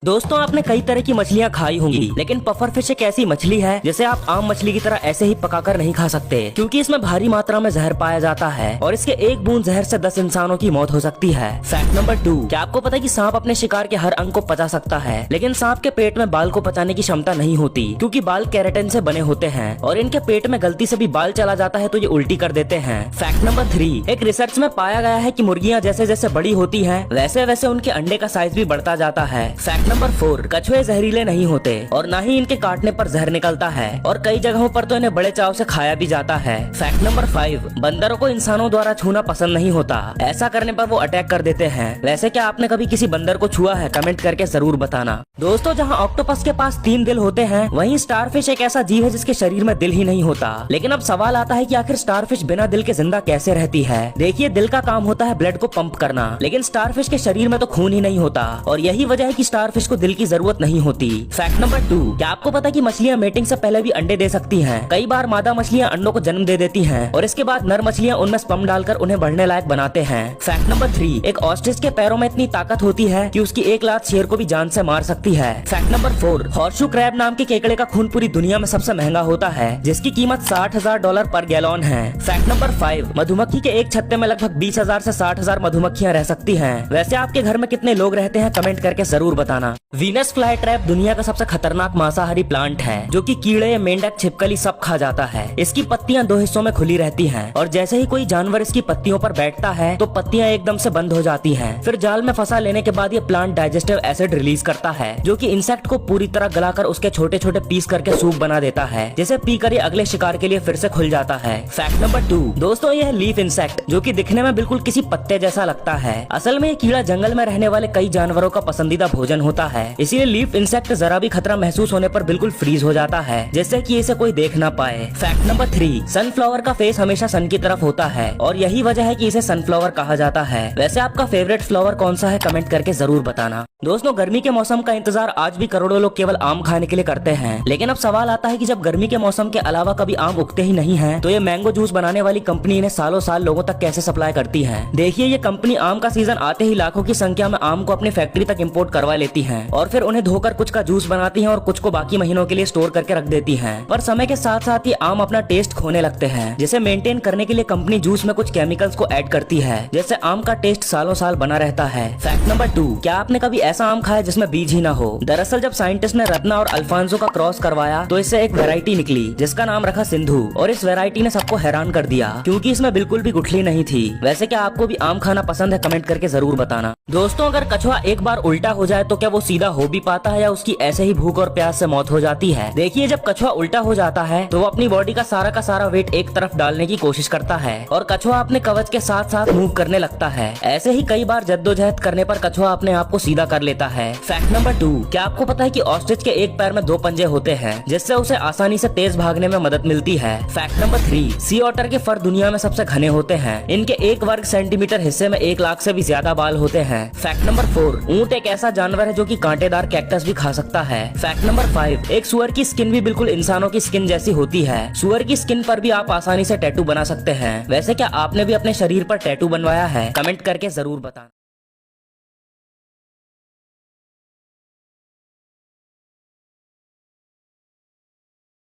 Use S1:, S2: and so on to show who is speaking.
S1: दोस्तों आपने कई तरह की मछलियाँ खाई होंगी, लेकिन पफर फिश एक ऐसी मछली है जिसे आप आम मछली की तरह ऐसे ही पकाकर नहीं खा सकते, क्योंकि इसमें भारी मात्रा में जहर पाया जाता है और इसके एक बूंद जहर से 10 इंसानों की मौत हो सकती है। फैक्ट नंबर 2, क्या आपको पता है कि सांप अपने शिकार के हर अंग को पचा सकता है, लेकिन सांप के पेट में बाल को पचाने की क्षमता नहीं होती, क्योंकि बाल केराटिन से बने होते हैं और इनके पेट में गलती से भी बाल चला जाता है तो ये उल्टी कर देते हैं। फैक्ट नंबर 3, एक रिसर्च में पाया गया है कि मुर्गियाँ जैसे जैसे बड़ी होती है वैसे वैसे उनके अंडे का साइज भी बढ़ता जाता है। फैक्ट नंबर 4, कछुए जहरीले नहीं होते और न ही इनके काटने पर जहर निकलता है और कई जगहों पर तो इन्हें बड़े चाव से खाया भी जाता है। फैक्ट नंबर 5, बंदरों को इंसानों द्वारा छूना पसंद नहीं होता, ऐसा करने पर वो अटैक कर देते हैं। वैसे क्या आपने कभी किसी बंदर को छुआ है? कमेंट करके जरूर बताना। दोस्तों जहाँ ऑक्टोपस के पास 3 दिल होते हैं, वहीं स्टारफिश एक ऐसा जीव है जिसके शरीर में दिल ही नहीं होता। लेकिन अब सवाल आता है कि आखिर स्टारफिश बिना दिल के जिंदा कैसे रहती है? देखिए, दिल का काम होता है ब्लड को पंप करना, लेकिन स्टारफिश के शरीर में तो खून ही नहीं होता और यही वजह है कि स्टारफिश को दिल की जरूरत नहीं होती। फैक्ट नंबर 2, क्या आपको पता है कि मछलियाँ मेटिंग से पहले भी अंडे दे सकती हैं? कई बार मादा मछलियाँ अंडों को जन्म दे देती हैं और इसके बाद नर मछलियाँ उनमें स्पर्म डालकर उन्हें बढ़ने लायक बनाते हैं। फैक्ट नंबर 3, एक ऑस्ट्रिच के पैरों में इतनी ताकत होती है कि उसकी एक लात शेर को भी जान से मार सकती है। फैक्ट नंबर 4, हॉर्सशू क्रैब नाम के केकड़े का खून पूरी दुनिया में सबसे महंगा होता है, जिसकी कीमत $60,000 पर गैलन है। फैक्ट नंबर 5, मधुमक्खी के एक छत्ते में लगभग 20,000 से 60,000 मधुमक्खियाँ रह सकती हैं। वैसे आपके घर में कितने लोग रहते हैं? कमेंट करके जरूर बताना। वीनस फ्लाई ट्रैप दुनिया का सबसे खतरनाक मांसाहारी प्लांट है, जो कि कीड़े, मेंढक, छिपकली सब खा जाता है। इसकी पत्तियां 2 हिस्सों में खुली रहती हैं और जैसे ही कोई जानवर इसकी पत्तियों पर बैठता है तो पत्तियां एकदम से बंद हो जाती हैं। फिर जाल में फंसा लेने के बाद ये प्लांट डाइजेस्टिव एसिड रिलीज करता है, जो कि इंसेक्ट को पूरी तरह गलाकर उसके छोटे छोटे पीस करके सूप बना देता है, जिसे पीकर ये अगले शिकार के लिए फिर से खुल जाता है। फैक्ट नंबर 2, दोस्तों यह लीफ इंसेक्ट, जो कि दिखने में बिल्कुल किसी पत्ते जैसा लगता है। असल में ये कीड़ा जंगल में रहने वाले कई जानवरों का पसंदीदा भोजन होता है, इसीलिए लीफ इंसेक्ट जरा भी खतरा महसूस होने पर बिल्कुल फ्रीज हो जाता है, जिससे कि इसे कोई देख ना पाए। फैक्ट नंबर 3, सनफ्लावर का फेस हमेशा सन की तरफ होता है और यही वजह है कि इसे सनफ्लावर कहा जाता है। वैसे आपका फेवरेट फ्लावर कौन सा है? कमेंट करके जरूर बताना। दोस्तों गर्मी के मौसम का इंतजार आज भी करोड़ों लोग केवल आम खाने के लिए करते हैं, लेकिन अब सवाल आता है कि जब गर्मी के मौसम के अलावा कभी आम उगते ही नहीं है, तो ये मैंगो जूस बनाने वाली कंपनी इन्हें सालों साल लोगों तक कैसे सप्लाई करती है। देखिए, ये कंपनी आम का सीजन आते ही लाखों की संख्या में आम को अपनी फैक्ट्री तक इम्पोर्ट करवा लेती है और फिर उन्हें धोकर कुछ का जूस बनाती है और कुछ को बाकी महीनों के लिए स्टोर करके रख देती है। पर समय के साथ साथ ये आम अपना टेस्ट खोने लगते हैं, जिसे मेंटेन करने के लिए कंपनी जूस में कुछ केमिकल्स को ऐड करती है, जिससे आम का टेस्ट सालों साल बना रहता है। फैक्ट नंबर 2, क्या आपने कभी ऐसा आम खाया जिसमें बीज ही ना हो? दरअसल जब साइंटिस्ट ने रत्ना और अल्फांसो का क्रॉस करवाया तो इससे एक वैरायटी निकली जिसका नाम रखा सिंधु, और इस वैरायटी ने सबको हैरान कर दिया क्योंकि इसमें बिल्कुल भी गुठली नहीं थी। वैसे क्या आपको भी आम खाना पसंद है? कमेंट करके जरूर बताना। दोस्तों अगर कछुआ एक बार उल्टा हो जाए तो क्या वो सीधा हो भी पाता है या उसकी ऐसे ही भूख और प्यास से मौत हो जाती है? देखिए, जब कछुआ उल्टा हो जाता है तो वो अपनी बॉडी का सारा वेट एक तरफ डालने की कोशिश करता है और कछुआ अपने कवच के साथ साथ मूव करने लगता है। ऐसे ही कई बार जद्दोजहद करने पर कछुआ अपने आप को सीधा कर लेता है। फैक्ट नंबर 2, क्या आपको पता है कि ऑस्ट्रिच के एक पैर में 2 पंजे होते हैं, जिससे उसे आसानी से तेज भागने में मदद मिलती है। फैक्ट नंबर 3, सी ऑटर के फर दुनिया में सबसे घने होते हैं। इनके 1 वर्ग सेंटीमीटर हिस्से में 1 लाख से भी ज्यादा बाल होते हैं। फैक्ट नंबर 4, ऊंट एक ऐसा जानवर है जो कि कांटेदार कैक्टस भी खा सकता है। फैक्ट नंबर 5, एक सुअर की स्किन भी बिल्कुल इंसानों की स्किन जैसी होती है। सुअर की स्किन पर भी आप आसानी से टैटू बना सकते हैं। वैसे क्या आपने भी अपने शरीर पर टैटू बनवाया है? कमेंट करके जरूर बताना।